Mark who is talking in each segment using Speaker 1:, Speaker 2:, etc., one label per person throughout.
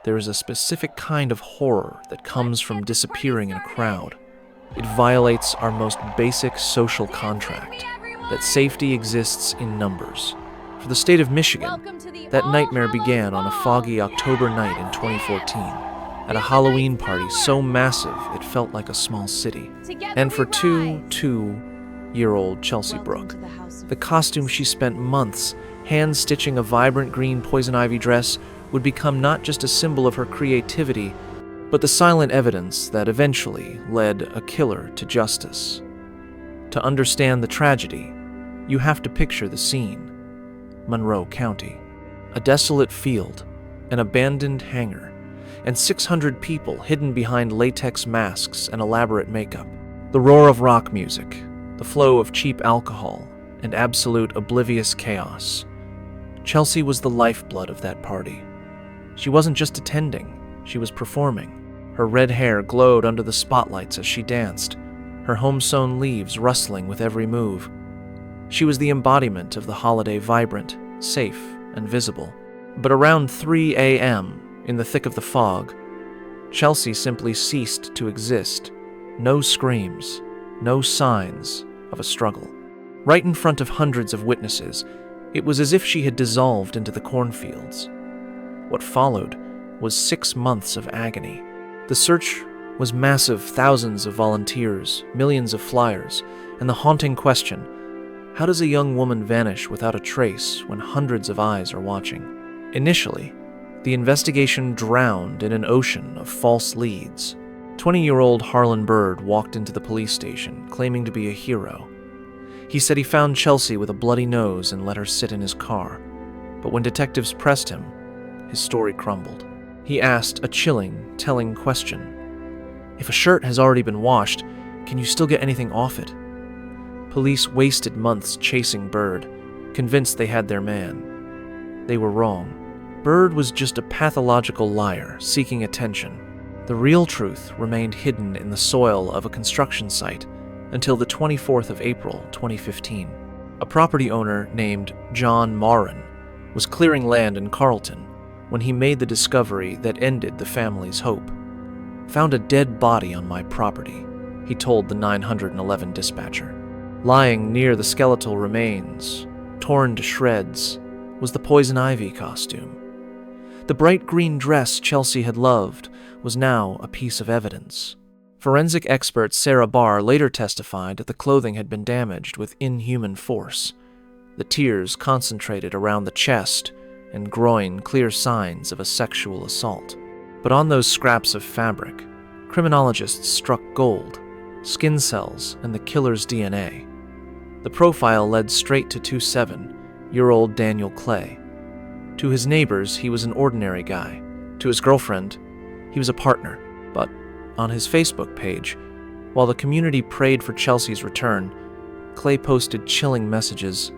Speaker 1: there is a specific kind of horror that comes from disappearing in a crowd. It violates our most basic social contract, that safety exists in numbers. For the state of Michigan, that nightmare began on a foggy October night in 2014, at a Halloween party so massive it felt like a small city. And for two-year-old Chelsea Brooke, the costume she spent months hand-stitching a vibrant green poison ivy dress would become not just a symbol of her creativity, but the silent evidence that eventually led a killer to justice. To understand the tragedy, you have to picture the scene. Monroe County. A desolate field, an abandoned hangar, and 600 people hidden behind latex masks and elaborate makeup. The roar of rock music, the flow of cheap alcohol, and absolute oblivious chaos. Chelsea was the lifeblood of that party. She wasn't just attending, she was performing. Her red hair glowed under the spotlights as she danced, her home-sewn leaves rustling with every move. She was the embodiment of the holiday vibrant, safe, and visible. But around 3 a.m., in the thick of the fog, Chelsea simply ceased to exist. No screams, no signs of a struggle. Right in front of hundreds of witnesses, it was as if she had dissolved into the cornfields. What followed was 6 months of agony. The search was massive, thousands of volunteers, millions of flyers, and the haunting question, how does a young woman vanish without a trace when hundreds of eyes are watching? Initially, the investigation drowned in an ocean of false leads. 20-year-old Harlan Bird walked into the police station, claiming to be a hero. He said he found Chelsea with a bloody nose and let her sit in his car. But when detectives pressed him, his story crumbled. He asked a chilling, telling question. If a shirt has already been washed, can you still get anything off it? Police wasted months chasing Bird, convinced they had their man. They were wrong. Bird was just a pathological liar seeking attention. The real truth remained hidden in the soil of a construction site until the 24th of April, 2015. A property owner named John Moran was clearing land in Carlton when he made the discovery that ended the family's hope. Found a dead body on my property, he told the 911 dispatcher. Lying near the skeletal remains, torn to shreds, was the poison ivy costume. The bright green dress Chelsea had loved was now a piece of evidence. Forensic expert Sarah Barr later testified that the clothing had been damaged with inhuman force. The tears concentrated around the chest and groin, clear signs of a sexual assault. But on those scraps of fabric, criminologists struck gold, skin cells, and the killer's DNA. The profile led straight to 27-year-old Daniel Clay. To his neighbors, he was an ordinary guy. To his girlfriend, he was a partner. But on his Facebook page, while the community prayed for Chelsea's return, Clay posted chilling messages,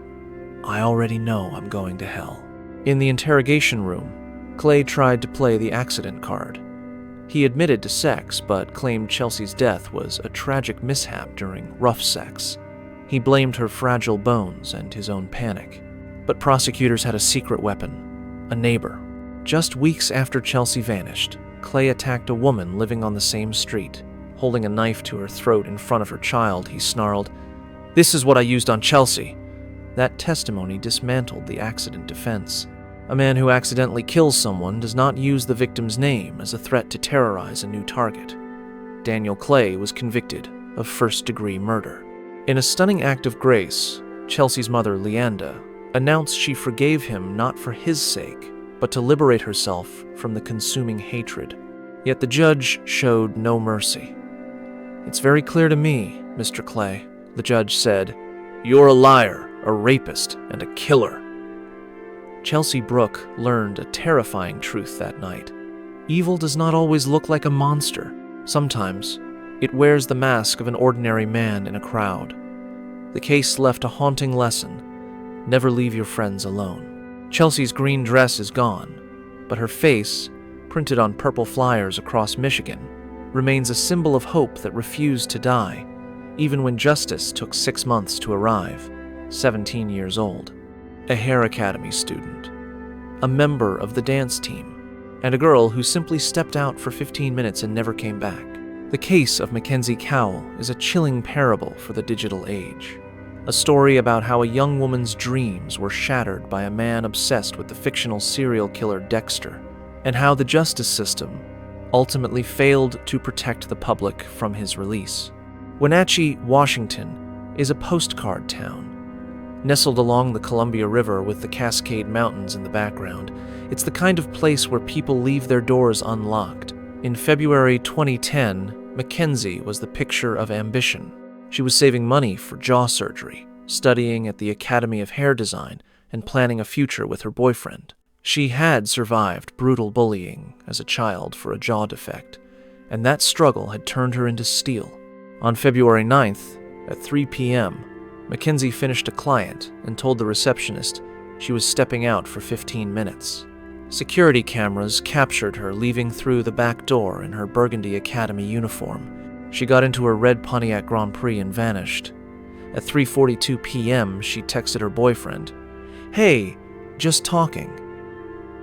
Speaker 1: "I already know I'm going to hell." In the interrogation room, Clay tried to play the accident card. He admitted to sex, but claimed Chelsea's death was a tragic mishap during rough sex. He blamed her fragile bones and his own panic. But prosecutors had a secret weapon, a neighbor. Just weeks after Chelsea vanished, Clay attacked a woman living on the same street. Holding a knife to her throat in front of her child, he snarled, "This is what I used on Chelsea." That testimony dismantled the accident defense. A man who accidentally kills someone does not use the victim's name as a threat to terrorize a new target. Daniel Clay was convicted of first-degree murder. In a stunning act of grace, Chelsea's mother, Leanda, announced she forgave him not for his sake, but to liberate herself from the consuming hatred. Yet the judge showed no mercy. "It's very clear to me, Mr. Clay," the judge said. "You're a liar, a rapist, and a killer." Chelsea Brooke learned a terrifying truth that night. Evil does not always look like a monster. Sometimes, it wears the mask of an ordinary man in a crowd. The case left a haunting lesson. Never leave your friends alone. Chelsea's green dress is gone, but her face, printed on purple flyers across Michigan, remains a symbol of hope that refused to die, even when justice took 6 months to arrive. 17 years old. A Hare Academy student. A member of the dance team. and a girl who simply stepped out for 15 minutes and never came back. The case of Mackenzie Cowell is a chilling parable for the digital age. A story about how a young woman's dreams were shattered by a man obsessed with the fictional serial killer Dexter, and how the justice system ultimately failed to protect the public from his release. Wenatchee, Washington, is a postcard town. Nestled along the Columbia River with the Cascade Mountains in the background, it's the kind of place where people leave their doors unlocked. In February 2010, Mackenzie was the picture of ambition. She was saving money for jaw surgery, studying at the Academy of Hair Design, and planning a future with her boyfriend. She had survived brutal bullying as a child for a jaw defect, and that struggle had turned her into steel. On February 9th, at 3 p.m., Mackenzie finished a client and told the receptionist she was stepping out for 15 minutes. Security cameras captured her leaving through the back door in her Burgundy Academy uniform. She got into her red Pontiac Grand Prix and vanished. At 3:42 p.m., she texted her boyfriend, "Hey, just talking."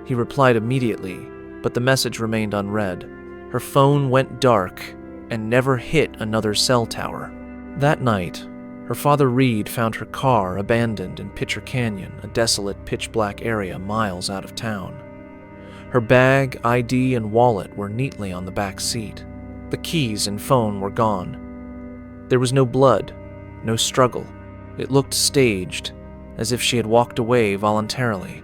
Speaker 1: He replied immediately, but the message remained unread. Her phone went dark and never hit another cell tower. That night, her father Reed found her car abandoned in Pitcher Canyon, a desolate, pitch-black area miles out of town. Her bag, ID, and wallet were neatly on the back seat. The keys and phone were gone. There was no blood, no struggle. It looked staged, as if she had walked away voluntarily.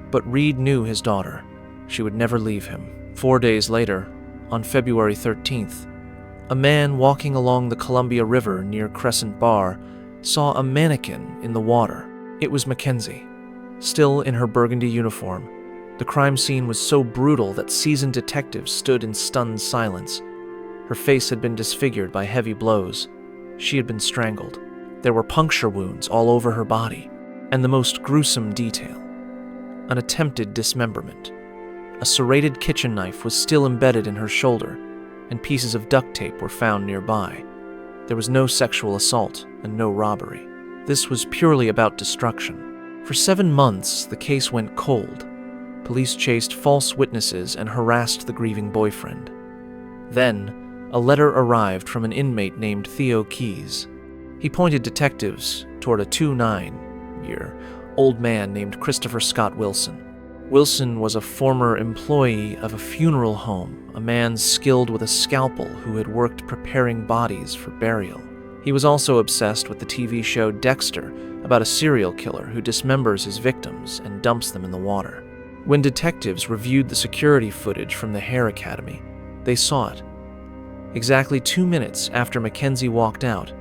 Speaker 1: But Reed knew his daughter. She would never leave him. 4 days later, on February 13th, a man walking along the Columbia River near Crescent Bar saw a mannequin in the water. It was Mackenzie, still in her burgundy uniform. The crime scene was so brutal that seasoned detectives stood in stunned silence. Her face had been disfigured by heavy blows. She had been strangled. There were puncture wounds all over her body, and the most gruesome detail: an attempted dismemberment. A serrated kitchen knife was still embedded in her shoulder, and pieces of duct tape were found nearby. There was no sexual assault and no robbery. This was purely about destruction. For 7 months, the case went cold. Police chased false witnesses and harassed the grieving boyfriend. Then, a letter arrived from an inmate named Theo Keyes. He pointed detectives toward a 29-year-old man named Christopher Scott Wilson. Wilson was a former employee of a funeral home, a man skilled with a scalpel who had worked preparing bodies for burial. He was also obsessed with the TV show Dexter, about a serial killer who dismembers his victims and dumps them in the water. When detectives reviewed the security footage from the Hair Academy, they saw it. Exactly 2 minutes after Mackenzie walked out,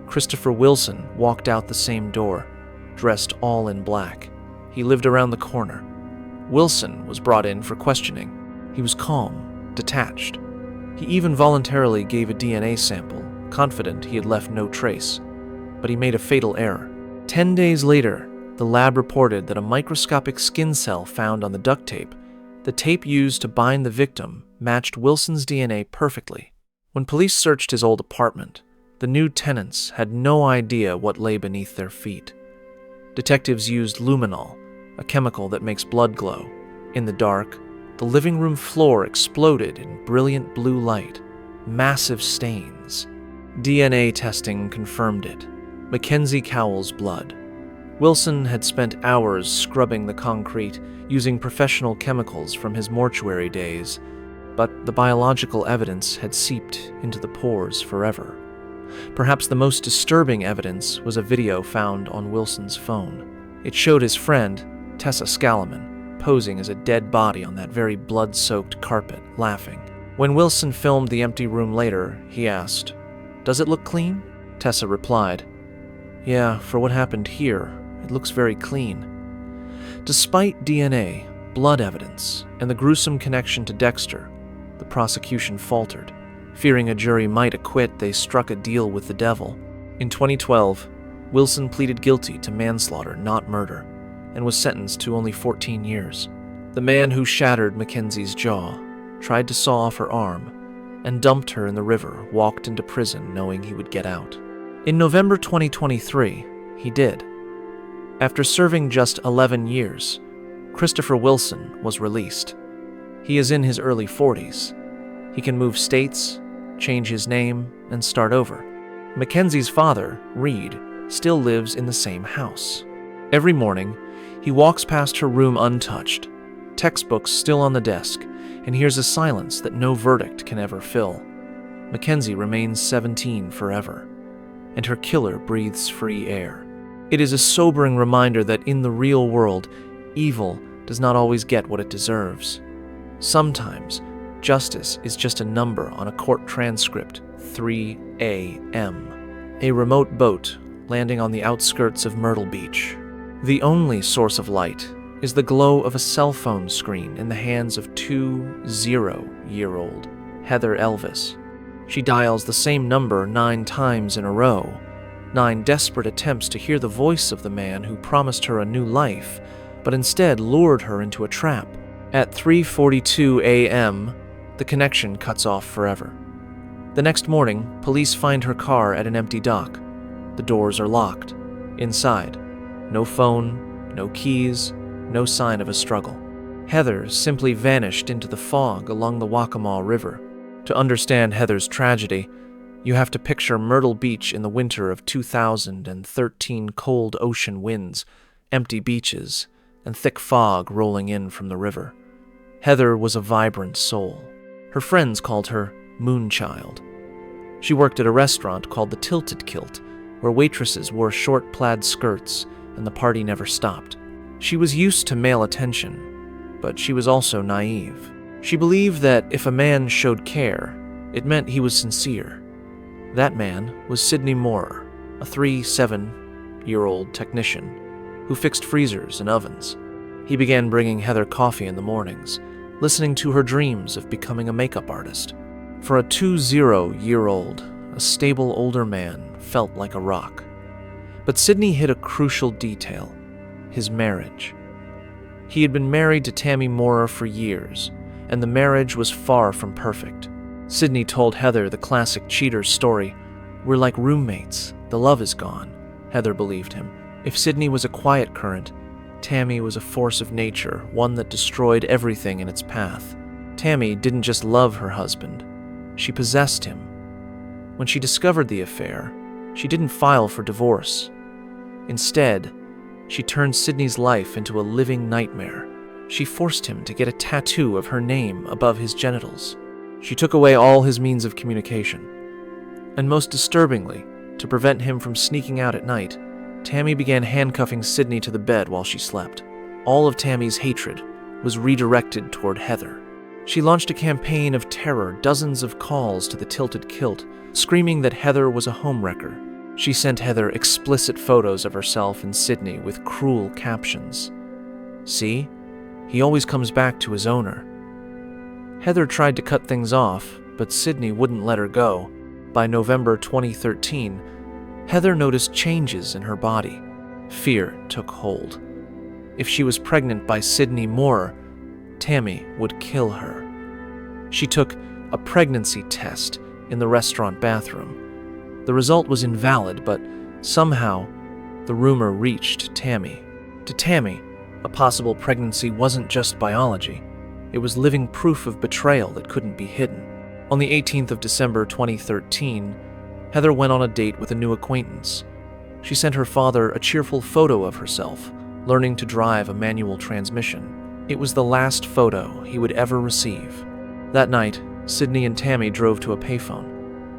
Speaker 1: Christopher Wilson walked out the same door, dressed all in black. He lived around the corner. Wilson was brought in for questioning. He was calm, detached. He even voluntarily gave a DNA sample, confident he had left no trace. But he made a fatal error. 10 days later, the lab reported that a microscopic skin cell found on the duct tape, the tape used to bind the victim, matched Wilson's DNA perfectly. When police searched his old apartment, the new tenants had no idea what lay beneath their feet. Detectives used luminol, a chemical that makes blood glow. In the dark, the living room floor exploded in brilliant blue light, massive stains. DNA testing confirmed it: Mackenzie Cowell's blood. Wilson had spent hours scrubbing the concrete using professional chemicals from his mortuary days, but the biological evidence had seeped into the pores forever. Perhaps the most disturbing evidence was a video found on Wilson's phone. It showed his friend, Tessa Scalaman, posing as a dead body on that very blood-soaked carpet, laughing. When Wilson filmed the empty room later, he asked, "Does it look clean?" Tessa replied, "Yeah, for what happened here, it looks very clean." Despite DNA, blood evidence, and the gruesome connection to Dexter, the prosecution faltered. Fearing a jury might acquit, they struck a deal with the devil. In 2012, Wilson pleaded guilty to manslaughter, not murder, and was sentenced to only 14 years. The man who shattered Mackenzie's jaw, tried to saw off her arm, and dumped her in the river walked into prison knowing he would get out. In November 2023, he did. After serving just 11 years, Christopher Wilson was released. He is in his early 40s. He can move states, change his name, and start over. Mackenzie's father, Reed, still lives in the same house. Every morning, he walks past her room untouched, textbooks still on the desk, and hears a silence that no verdict can ever fill. Mackenzie remains 17 forever, and her killer breathes free air. It is a sobering reminder that in the real world, evil does not always get what it deserves. Sometimes, justice is just a number on a court transcript, 3 a.m. A remote boat landing on the outskirts of Myrtle Beach. The only source of light is the glow of a cell phone screen in the hands of 20-year-old Heather Elvis. She dials the same number 9 times in a row, 9 desperate attempts to hear the voice of the man who promised her a new life, but instead lured her into a trap. At 3:42 a.m., the connection cuts off forever. The next morning, police find her car at an empty dock. The doors are locked. Inside, no phone, no keys, no sign of a struggle. Heather simply vanished into the fog along the Waccamaw River. To understand Heather's tragedy, you have to picture Myrtle Beach in the winter of 2013, cold ocean winds, empty beaches, and thick fog rolling in from the river. Heather was a vibrant soul. Her friends called her Moonchild. She worked at a restaurant called the Tilted Kilt, where waitresses wore short plaid skirts and the party never stopped. She was used to male attention, but she was also naive. She believed that if a man showed care, it meant he was sincere. That man was Sidney Moore, a 37-year-old technician who fixed freezers and ovens. He began bringing Heather coffee in the mornings, listening to her dreams of becoming a makeup artist. For a 20-year-old, a stable older man felt like a rock. But Sidney hit a crucial detail: his marriage. He had been married to Tammy Moore for years, and the marriage was far from perfect. Sidney told Heather the classic cheater's story. "We're like roommates. The love is gone." Heather believed him. If Sidney was a quiet current, Tammy was a force of nature, one that destroyed everything in its path. Tammy didn't just love her husband. She possessed him. When she discovered the affair, she didn't file for divorce. Instead, she turned Sidney's life into a living nightmare. She forced him to get a tattoo of her name above his genitals. She took away all his means of communication. And most disturbingly, to prevent him from sneaking out at night, Tammy began handcuffing Sidney to the bed while she slept. All of Tammy's hatred was redirected toward Heather. She launched a campaign of terror, dozens of calls to the Tilted Kilt, screaming that Heather was a homewrecker. She sent Heather explicit photos of herself and Sidney with cruel captions. "See? He always comes back to his owner." Heather tried to cut things off, but Sidney wouldn't let her go. By November 2013, Heather noticed changes in her body. Fear took hold. If she was pregnant by Sidney Moore, Tammy would kill her. She took a pregnancy test in the restaurant bathroom. The result was invalid, but somehow the rumor reached Tammy. To Tammy, a possible pregnancy wasn't just biology. It was living proof of betrayal that couldn't be hidden. On the 18th of December 2013, Heather went on a date with a new acquaintance. She sent her father a cheerful photo of herself, learning to drive a manual transmission. It was the last photo he would ever receive. That night, Sidney and Tammy drove to a payphone.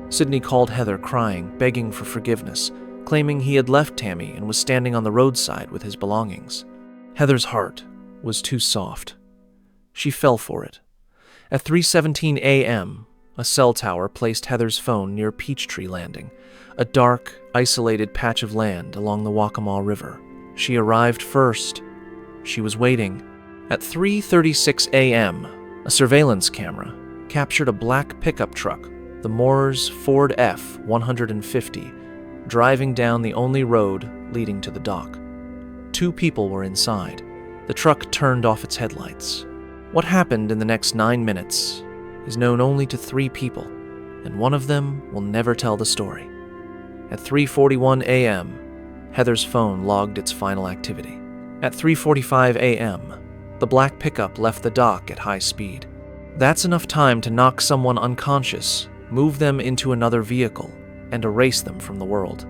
Speaker 1: Sidney called Heather crying, begging for forgiveness, claiming he had left Tammy and was standing on the roadside with his belongings. Heather's heart was too soft. She fell for it. At 3:17 a.m., a cell tower placed Heather's phone near Peachtree Landing, a dark, isolated patch of land along the Waccamaw River. She arrived first. She was waiting. At 3:36 a.m., a surveillance camera captured a black pickup truck, the Moores Ford F-150, driving down the only road leading to the dock. 2 people were inside. The truck turned off its headlights. What happened in the next 9 minutes is known only to 3 people, and one of them will never tell the story. At 3:41 a.m., Heather's phone logged its final activity. At 3:45 a.m., the black pickup left the dock at high speed. That's enough time to knock someone unconscious, move them into another vehicle, and erase them from the world.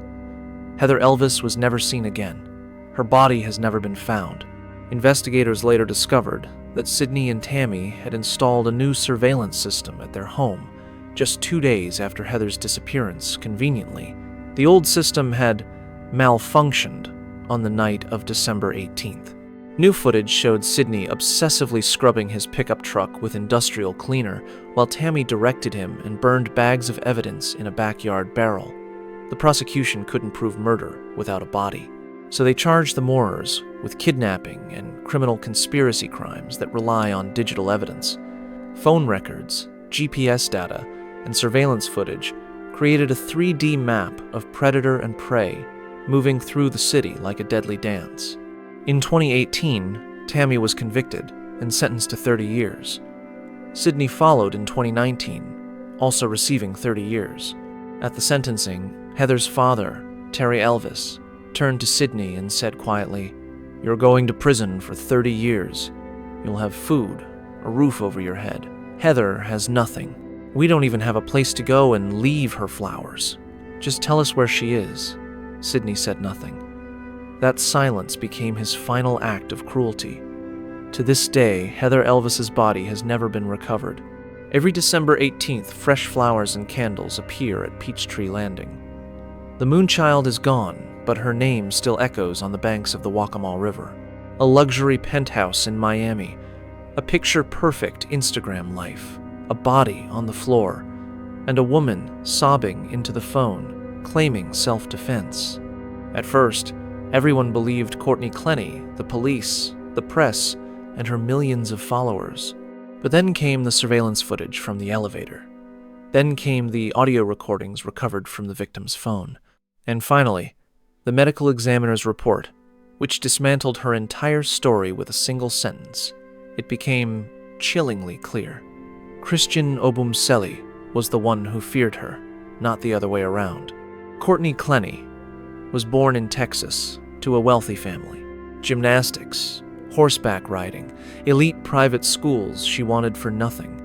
Speaker 1: Heather Elvis was never seen again. Her body has never been found. Investigators later discovered that Sydney and Tammy had installed a new surveillance system at their home just 2 days after Heather's disappearance. Conveniently, the old system had malfunctioned on the night of December 18th. New footage showed Sydney obsessively scrubbing his pickup truck with industrial cleaner while Tammy directed him and burned bags of evidence in a backyard barrel. The prosecution couldn't prove murder without a body, so they charged the Moorers with kidnapping and criminal conspiracy crimes that rely on digital evidence. Phone records, GPS data, and surveillance footage created a 3D map of predator and prey moving through the city like a deadly dance. In 2018, Tammy was convicted and sentenced to 30 years. Sydney followed in 2019, also receiving 30 years. At the sentencing, Heather's father, Terry Elvis, turned to Sydney and said quietly, "You're going to prison for 30 years. You'll have food, a roof over your head. Heather has nothing. We don't even have a place to go and leave her flowers. Just tell us where she is." Sydney said nothing. That silence became his final act of cruelty. To this day, Heather Elvis's body has never been recovered. Every December 18th, fresh flowers and candles appear at Peachtree Landing. The Moonchild is gone, but her name still echoes on the banks of the Waccamaw River. A luxury penthouse in Miami, a picture-perfect Instagram life, a body on the floor, and a woman sobbing into the phone, claiming self-defense. At first, everyone believed Courtney Clenny, the police, the press, and her millions of followers. But then came the surveillance footage from the elevator. Then came the audio recordings recovered from the victim's phone. And finally, the medical examiner's report, which dismantled her entire story with a single sentence. It became chillingly clear. Christian Obumseli was the one who feared her, not the other way around. Courtney Clenny was born in Texas to a wealthy family. Gymnastics, horseback riding, elite private schools she wanted for nothing.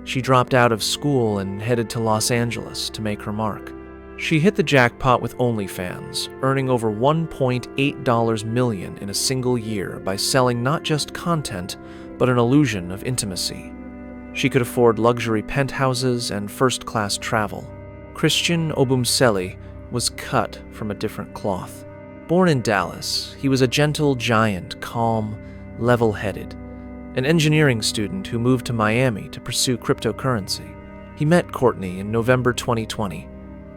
Speaker 1: She dropped out of school and headed to Los Angeles to make her mark. She hit the jackpot with OnlyFans, earning over $1.8 million in a single year by selling not just content, but an illusion of intimacy. She could afford luxury penthouses and first-class travel. Christian Obumseli was cut from a different cloth. Born in Dallas, he was a gentle giant, calm, level-headed, an engineering student who moved to Miami to pursue cryptocurrency. He met Courtney in November 2020,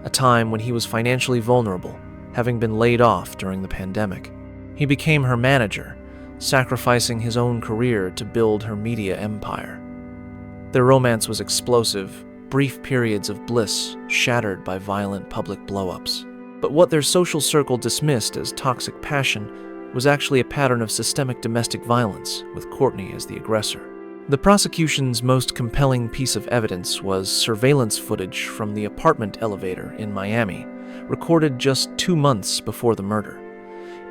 Speaker 1: a time when he was financially vulnerable, having been laid off during the pandemic. He became her manager, sacrificing his own career to build her media empire. Their romance was explosive, brief periods of bliss shattered by violent public blow-ups. But what their social circle dismissed as toxic passion was actually a pattern of systemic domestic violence, with Courtney as the aggressor. The prosecution's most compelling piece of evidence was surveillance footage from the apartment elevator in Miami, recorded just 2 months before the murder.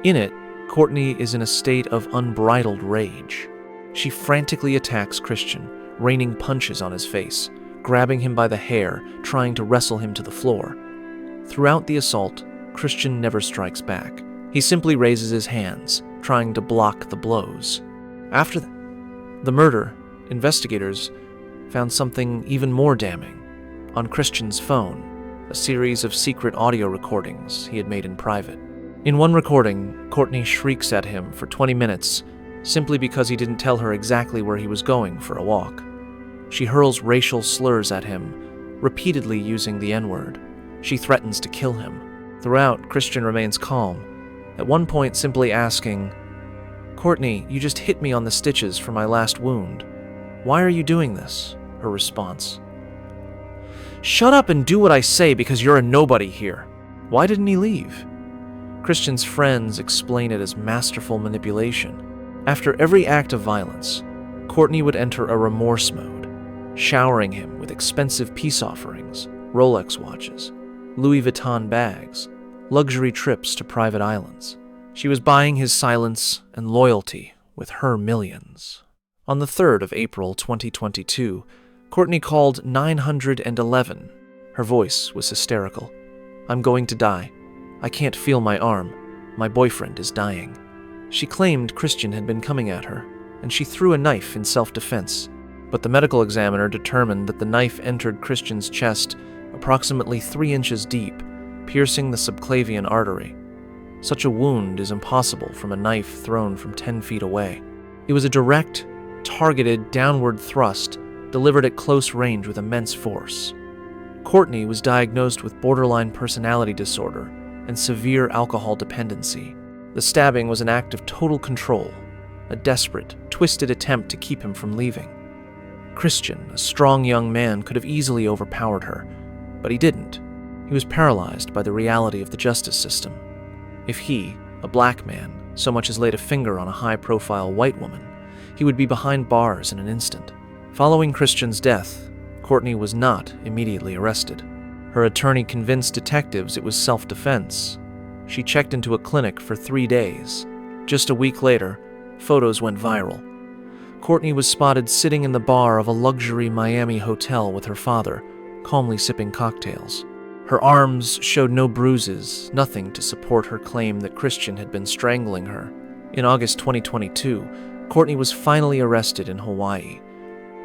Speaker 1: In it, Courtney is in a state of unbridled rage. She frantically attacks Christian, raining punches on his face, grabbing him by the hair, trying to wrestle him to the floor. Throughout the assault, Christian never strikes back. He simply raises his hands, trying to block the blows. After the murder, investigators found something even more damning. On Christian's phone, a series of secret audio recordings he had made in private. In one recording, Courtney shrieks at him for 20 minutes simply because he didn't tell her exactly where he was going for a walk. She hurls racial slurs at him, repeatedly using the N-word. She threatens to kill him. Throughout, Christian remains calm, at one point simply asking, "Courtney, you just hit me on the stitches for my last wound. Why are you doing this?" Her response, "Shut up and do what I say because you're a nobody here." Why didn't he leave? Christian's friends explain it as masterful manipulation. After every act of violence, Courtney would enter a remorse mode, showering him with expensive peace offerings, Rolex watches, Louis Vuitton bags, luxury trips to private islands. She was buying his silence and loyalty with her millions. On the 3rd of April 2022, Courtney called 911. Her voice was hysterical. "I'm going to die. I can't feel my arm. My boyfriend is dying." She claimed Christian had been coming at her, and she threw a knife in self-defense. But the medical examiner determined that the knife entered Christian's chest approximately 3 inches deep, piercing the subclavian artery. Such a wound is impossible from a knife thrown from 10 feet away. It was a direct, targeted downward thrust delivered at close range with immense force. Courtney was diagnosed with borderline personality disorder and severe alcohol dependency. The stabbing was an act of total control, a desperate, twisted attempt to keep him from leaving. Christian, a strong young man, could have easily overpowered her, but he didn't. He was paralyzed by the reality of the justice system. If he, a black man, so much as laid a finger on a high-profile white woman, he would be behind bars in an instant. Following Christian's death, Courtney was not immediately arrested. Her attorney convinced detectives it was self-defense. She checked into a clinic for 3 days. Just a week later, photos went viral. Courtney was spotted sitting in the bar of a luxury Miami hotel with her father, calmly sipping cocktails. Her arms showed no bruises, nothing to support her claim that Christian had been strangling her. In August 2022, Courtney was finally arrested in Hawaii,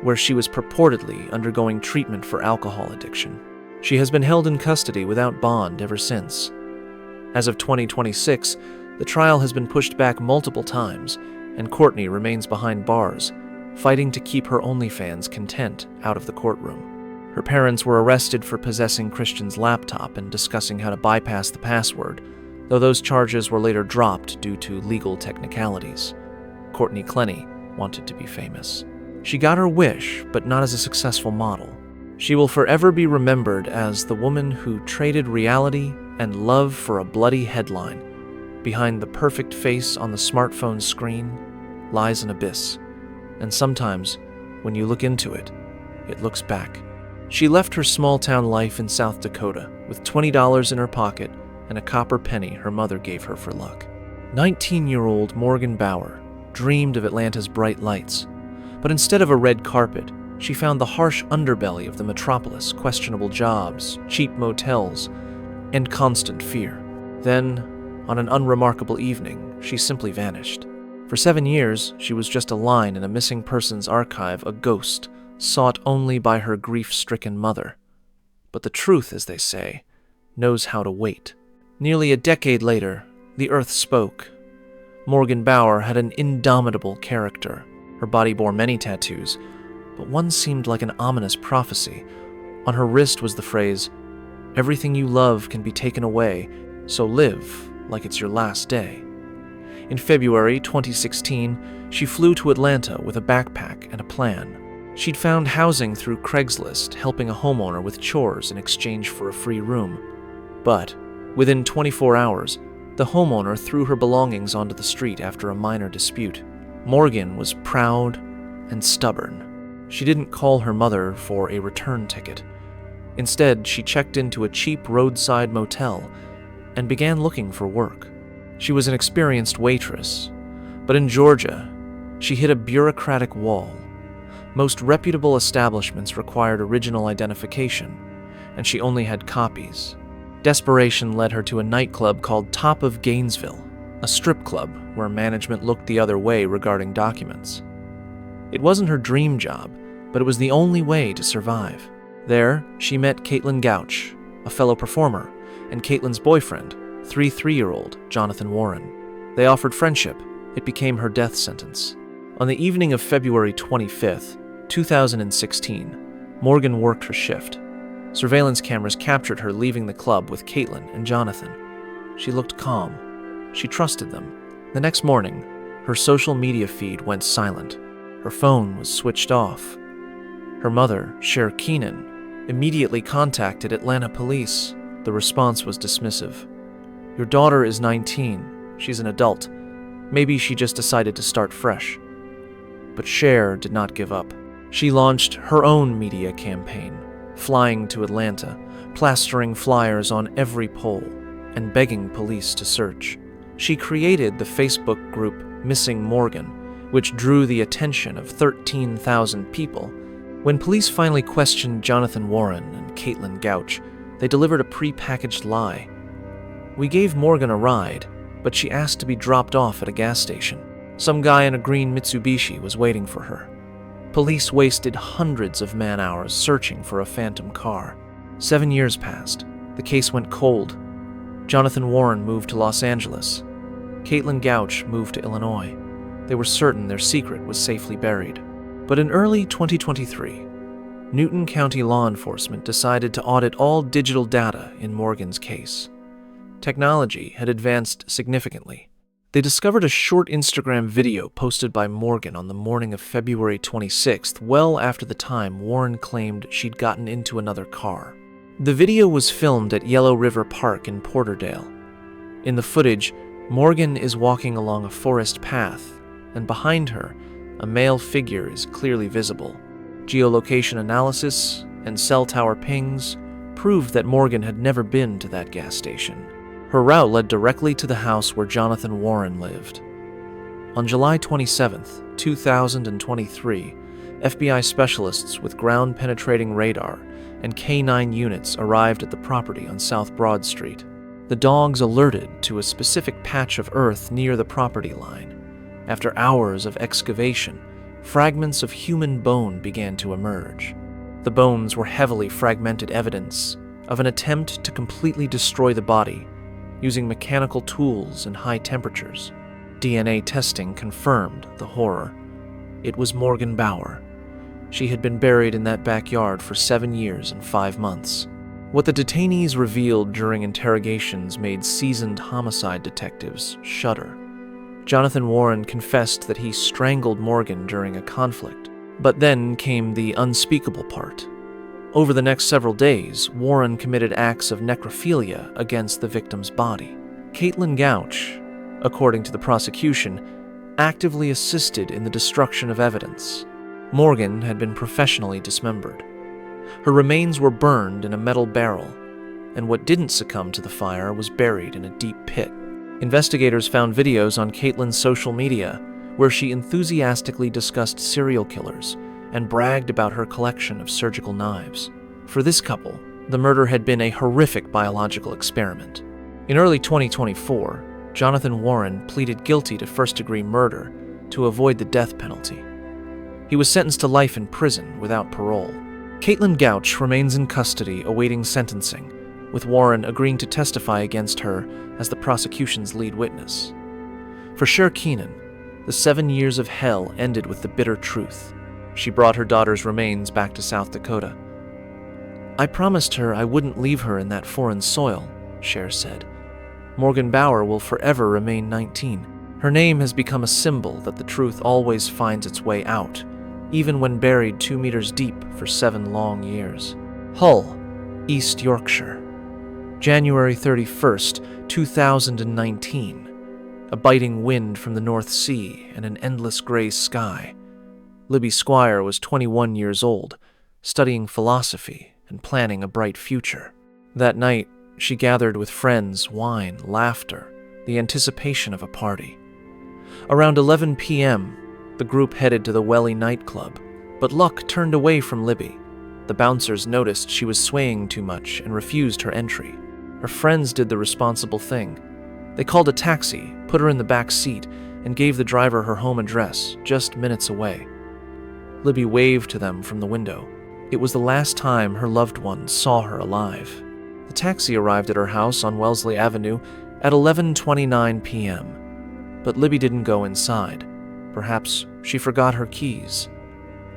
Speaker 1: where she was purportedly undergoing treatment for alcohol addiction. She has been held in custody without bond ever since. As of 2026, the trial has been pushed back multiple times, and Courtney remains behind bars, fighting to keep her OnlyFans content out of the courtroom. Her parents were arrested for possessing Christian's laptop and discussing how to bypass the password, though those charges were later dropped due to legal technicalities. Courtney Clenny wanted to be famous. She got her wish, but not as a successful model. She will forever be remembered as the woman who traded reality and love for a bloody headline. Behind the perfect face on the smartphone screen lies an abyss, and sometimes, when you look into it, it looks back. She left her small-town life in South Dakota with $20 in her pocket and a copper penny her mother gave her for luck. 19-year-old Morgan Bauer dreamed of Atlanta's bright lights, but instead of a red carpet, she found the harsh underbelly of the metropolis, questionable jobs, cheap motels, and constant fear. Then, on an unremarkable evening, she simply vanished. For 7 years, she was just a line in a missing persons archive, a ghost, sought only by her grief-stricken mother. But the truth, as they say, knows how to wait. Nearly a decade later, the earth spoke. Morgan Bauer had an indomitable character. Her body bore many tattoos, but one seemed like an ominous prophecy. On her wrist was the phrase, "Everything you love can be taken away, so live like it's your last day." In February 2016, she flew to Atlanta with a backpack and a plan. She'd found housing through Craigslist, helping a homeowner with chores in exchange for a free room. But within 24 hours, the homeowner threw her belongings onto the street after a minor dispute. Morgan was proud and stubborn. She didn't call her mother for a return ticket. Instead, she checked into a cheap roadside motel and began looking for work. She was an experienced waitress, but in Georgia, she hit a bureaucratic wall. Most reputable establishments required original identification, and she only had copies. Desperation led her to a nightclub called Top of Gainesville, a strip club where management looked the other way regarding documents. It wasn't her dream job, but it was the only way to survive. There, she met Caitlin Gouch, a fellow performer, and Caitlin's boyfriend, 3-year-old Jonathan Warren. They offered friendship. It became her death sentence. On the evening of February 25th, 2016, Morgan worked her shift. Surveillance cameras captured her leaving the club with Caitlin and Jonathan. She looked calm. She trusted them. The next morning, her social media feed went silent. Her phone was switched off. Her mother, Cher Keenan, immediately contacted Atlanta police. The response was dismissive. "Your daughter is 19. She's an adult. Maybe she just decided to start fresh." But Cher did not give up. She launched her own media campaign, flying to Atlanta, plastering flyers on every pole, and begging police to search. She created the Facebook group Missing Morgan, which drew the attention of 13,000 people. When police finally questioned Jonathan Warren and Caitlin Gouch, they delivered a pre-packaged lie. "We gave Morgan a ride, but she asked to be dropped off at a gas station. Some guy in a green Mitsubishi was waiting for her." Police wasted hundreds of man-hours searching for a phantom car. 7 years passed. The case went cold. Jonathan Warren moved to Los Angeles. Caitlin Gouch moved to Illinois. They were certain their secret was safely buried. But in early 2023, Newton County law enforcement decided to audit all digital data in Morgan's case. Technology had advanced significantly. They discovered a short Instagram video posted by Morgan on the morning of February 26th, well after the time Warren claimed she'd gotten into another car. The video was filmed at Yellow River Park in Porterdale. In the footage, Morgan is walking along a forest path, and behind her, a male figure is clearly visible. Geolocation analysis and cell tower pings proved that Morgan had never been to that gas station. Her route led directly to the house where Jonathan Warren lived. On July 27, 2023, FBI specialists with ground-penetrating radar and K-9 units arrived at the property on South Broad Street. The dogs alerted to a specific patch of earth near the property line. After hours of excavation, fragments of human bone began to emerge. The bones were heavily fragmented evidence of an attempt to completely destroy the body using mechanical tools and high temperatures. DNA testing confirmed the horror. It was Morgan Bauer. She had been buried in that backyard for 7 years and 5 months. What the detainees revealed during interrogations made seasoned homicide detectives shudder. Jonathan Warren confessed that he strangled Morgan during a conflict. But then came the unspeakable part. Over the next several days, Warren committed acts of necrophilia against the victim's body. Caitlin Gouch, according to the prosecution, actively assisted in the destruction of evidence. Morgan had been professionally dismembered. Her remains were burned in a metal barrel, and what didn't succumb to the fire was buried in a deep pit. Investigators found videos on Caitlin's social media where she enthusiastically discussed serial killers and bragged about her collection of surgical knives. For this couple, the murder had been a horrific biological experiment. In early 2024, Jonathan Warren pleaded guilty to first-degree murder to avoid the death penalty. He was sentenced to life in prison without parole. Caitlin Gouch remains in custody awaiting sentencing, with Warren agreeing to testify against her as the prosecution's lead witness. For Cher Keenan, the 7 years of hell ended with the bitter truth. She brought her daughter's remains back to South Dakota. "I promised her I wouldn't leave her in that foreign soil," Cher said. "Morgan Bauer will forever remain 19. Her name has become a symbol that the truth always finds its way out, even when buried 2 meters deep for 7 long years." Hull, East Yorkshire. January 31st, 2019. A biting wind from the North Sea and an endless gray sky. Libby Squire was 21 years old, studying philosophy and planning a bright future. That night, she gathered with friends, wine, laughter, the anticipation of a party. Around 11 p.m., the group headed to the Welly nightclub, but luck turned away from Libby. The bouncers noticed she was swaying too much and refused her entry. Her friends did the responsible thing. They called a taxi, put her in the back seat, and gave the driver her home address, just minutes away. Libby waved to them from the window. It was the last time her loved ones saw her alive. The taxi arrived at her house on Wellesley Avenue at 11:29 p.m. But Libby didn't go inside. Perhaps she forgot her keys.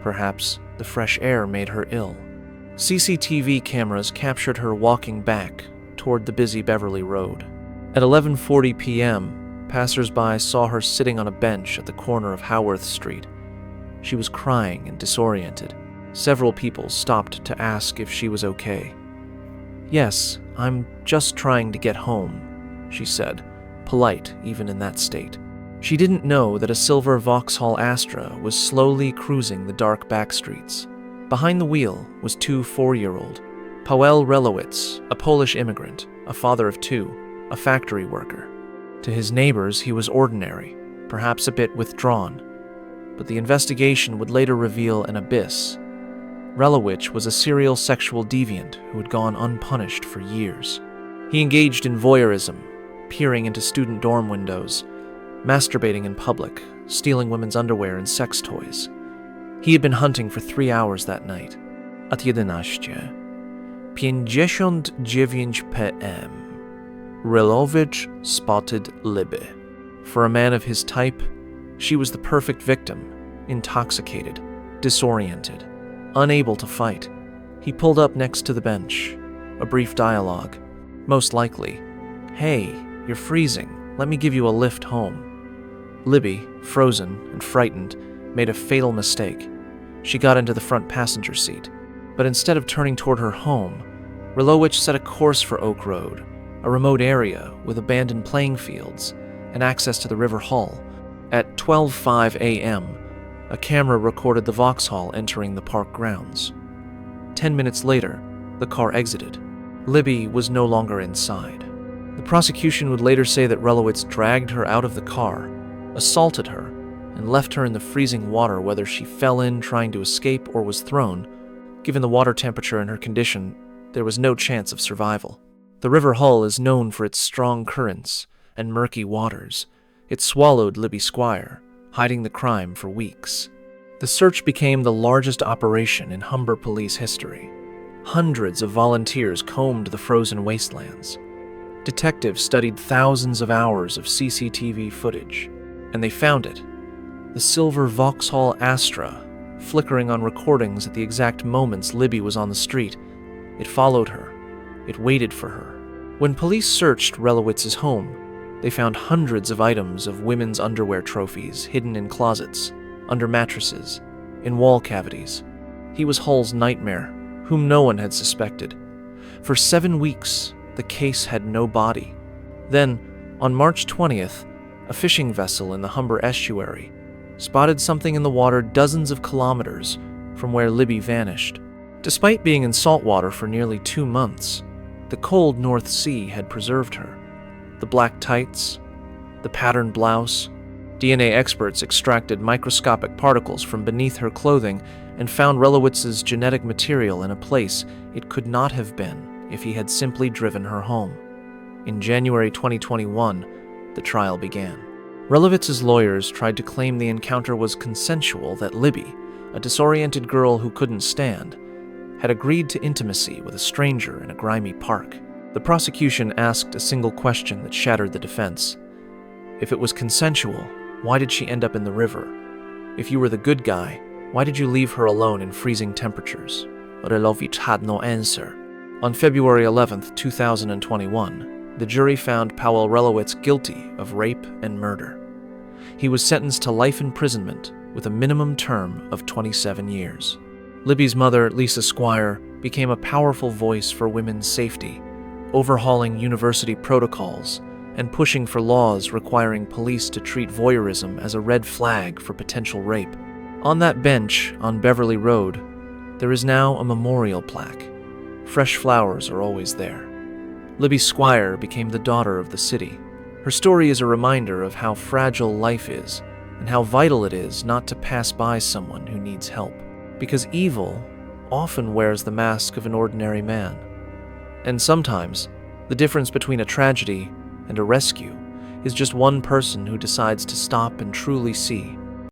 Speaker 1: Perhaps the fresh air made her ill. CCTV cameras captured her walking back toward the busy Beverly Road. At 11:40 p.m., passers-by saw her sitting on a bench at the corner of Howarth Street. She was crying and disoriented. Several people stopped to ask if she was okay. "Yes, I'm just trying to get home," she said, polite even in that state. She didn't know that a silver Vauxhall Astra was slowly cruising the dark back streets. Behind the wheel was 2 4-year-old. Paweł Relowitz, a Polish immigrant, a father of 2, a factory worker. To his neighbors, he was ordinary, perhaps a bit withdrawn. but the investigation would later reveal an abyss. Relowich was a serial sexual deviant who had gone unpunished for years. He engaged in voyeurism, peering into student dorm windows, masturbating in public, stealing women's underwear and sex toys. He had been hunting for 3 hours that night. At 11:59 p.m. Relowich spotted Libby. For a man of his type, she was the perfect victim, intoxicated, disoriented, unable to fight. He pulled up next to the bench. A brief dialogue. Most likely, "Hey, you're freezing. Let me give you a lift home." Libby, frozen and frightened, made a fatal mistake. She got into the front passenger seat. But instead of turning toward her home, Relowich set a course for Oak Road, a remote area with abandoned playing fields and access to the River Hall. At 12:05 a.m., a camera recorded the Vauxhall entering the park grounds. 10 minutes later, the car exited. Libby was no longer inside. The prosecution would later say that Relowich dragged her out of the car, assaulted her, and left her in the freezing water whether she fell in trying to escape or was thrown. Given the water temperature and her condition, there was no chance of survival. The River Hull is known for its strong currents and murky waters. It swallowed Libby Squire, hiding the crime for weeks. The search became the largest operation in Humber police history. Hundreds of volunteers combed the frozen wastelands. Detectives studied thousands of hours of CCTV footage, and they found it. The silver Vauxhall Astra, flickering on recordings at the exact moments Libby was on the street. It followed her. It waited for her. When police searched Relowitz's home, they found hundreds of items of women's underwear trophies hidden in closets, under mattresses, in wall cavities. He was Hull's nightmare, whom no one had suspected. For 7 weeks, the case had no body. Then, on March 20th, a fishing vessel in the Humber estuary spotted something in the water dozens of kilometers from where Libby vanished. Despite being in salt water for nearly 2 months, the cold North Sea had preserved her. The black tights, the patterned blouse. DNA experts extracted microscopic particles from beneath her clothing and found Relowitz's genetic material in a place it could not have been if he had simply driven her home. In January 2021, the trial began. Relowitz's lawyers tried to claim the encounter was consensual, that Libby, a disoriented girl who couldn't stand, had agreed to intimacy with a stranger in a grimy park. The prosecution asked a single question that shattered the defense. If it was consensual, why did she end up in the river? If you were the good guy, why did you leave her alone in freezing temperatures? Relowich had no answer. On February 11, 2021, the jury found Powell Relowitz guilty of rape and murder. He was sentenced to life imprisonment with a minimum term of 27 years. Libby's mother, Lisa Squire, became a powerful voice for women's safety, overhauling university protocols and pushing for laws requiring police to treat voyeurism as a red flag for potential rape. On that bench on Beverly Road, there is now a memorial plaque. Fresh flowers are always there. Libby Squire became the daughter of the city. Her story is a reminder of how fragile life is and how vital it is not to pass by someone who needs help, because evil often wears the mask of an ordinary man. And sometimes, the difference between a tragedy and a rescue is just one person who decides to stop and truly see